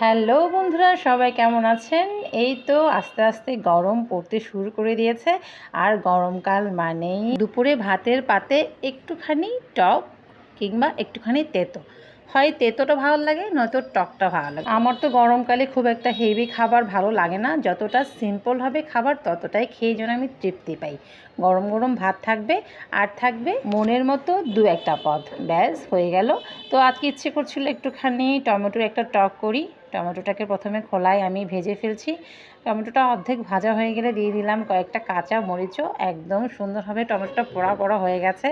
Hello বন্ধুরা, সবাই কেমন আছেন? এই তো আস্তে আস্তে গরম পড়তে শুরু করে দিয়েছে। আর গরমকাল মানেই দুপুরে ভাতের পাতে একটুখানি টক কিংবা একটুখানি তেতো। হয় তেতোটা ভালো লাগে, নয়তো টকটা ভালো লাগে। আমার তো গরমকালে খুব একটা হেভি খাবার ভালো লাগে না, যতটা সিম্পল হবে খাবার ততটাই খেয়ে যেন আমি তৃপ্তি পাই। গরম গরম ভাত থাকবে আর থাকবে মনের মতো দু একটা পদ, ব্যাস হয়ে গেল। তো আজকে ইচ্ছে করছিল একটুখানি টমেটোর একটা টক করি। টমেটোটাকে প্রথমে খোলায় আমি ভেজে ফেলছি। টমেটোটা অর্ধেক ভাজা হয়ে গেলে দিয়ে দিলাম কয়েকটা কাঁচা মরিচও। একদম সুন্দরভাবে টমেটোটা পোড়া পোড়া হয়ে গেছে।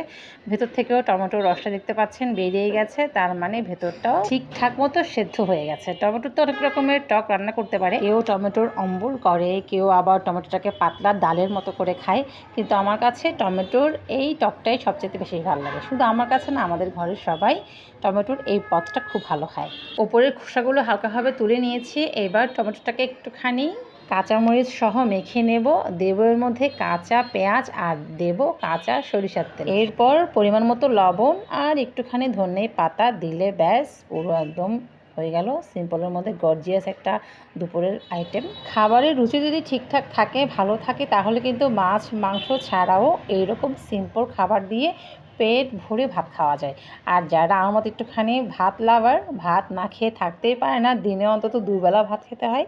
ভেতর থেকেও টমেটোর রসটা দেখতে পাচ্ছেন বেরিয়ে গেছে, তার মানে ভেতরটাও ঠিকঠাক মতো সেদ্ধ হয়ে গেছে। টমেটোর তো অনেক রকমের টক রান্না করতে পারে, কেউ টমেটোর অম্বল করে, কেউ আবার টমেটোটাকে পাতলা ডালের মতো করে খায়। কিন্তু আমার কাছে টমেটোর এই টকটাই সবচেয়ে বেশি ভালো লাগে। শুধু আমার কাছে না, আমাদের ঘরের সবাই টমেটোর এই পদটা খুব ভালো খায়। ওপরের খোসাগুলো হালকাভাবে তুলে নিয়েছি। এবার টমেটোটাকে একটুখানি কাঁচামরিচ সহ মেখে নেব। দেবো এর মধ্যে কাঁচা পেঁয়াজ আর দেব কাঁচা সরিষার তেল। এরপর পরিমাণ মতো লবণ আর একটুখানি ধনে পাতা দিলে ব্যাস পুরো একদম হয়ে গেল সিম্পলের মধ্যে গর্জিয়াস একটা দুপুরের আইটেম। খাবারের রুচি যদি ঠিকঠাক থাকে, ভালো থাকে, তাহলে কিন্তু মাছ মাংস ছাড়াও এইরকম সিম্পল খাবার দিয়ে পেট ভরে ভাত খাওয়া যায়। আর যারা আমার মতো একটুখানি ভাত লাভার, ভাত না খেয়ে থাকতেই পারে না, দিনে অন্তত দুবেলা ভাত খেতে হয়,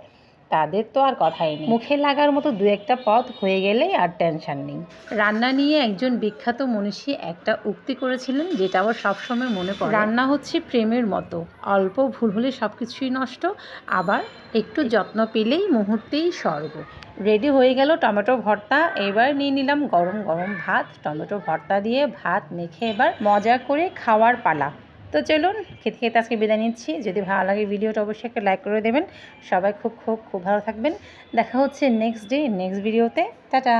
তাদের তো আর কথাই নেই। মুখে লাগার মতো দু একটা পদ হয়ে গেলেই আর টেনশন নেই। রান্না নিয়ে একজন বিখ্যাত মনীষী একটা উক্তি করেছিলেন, যেটা আবার সবসময় মনে পড়ে। রান্না হচ্ছে প্রেমের মতো, অল্প ভুল হলে সব কিছুই নষ্ট, আবার একটু যত্ন পেলেই মুহূর্তেই স্বর্গ। রেডি হয়ে গেল টমেটো ভর্তা। এবার নিয়ে নিলাম গরম গরম ভাত। টমেটো ভর্তা দিয়ে ভাত মেখে এবার মজা করে খাওয়ার পালা। তো চলুন, খেতে খেতে আজকে বিদায় নিচ্ছি। যদি ভালো লাগে ভিডিওটা অবশ্যই একটা লাইক করে দেবেন। সবাই খুব খুব খুব ভালো থাকবেন। দেখা হচ্ছে নেক্সট ডে নেক্সট ভিডিওতে। টাটা।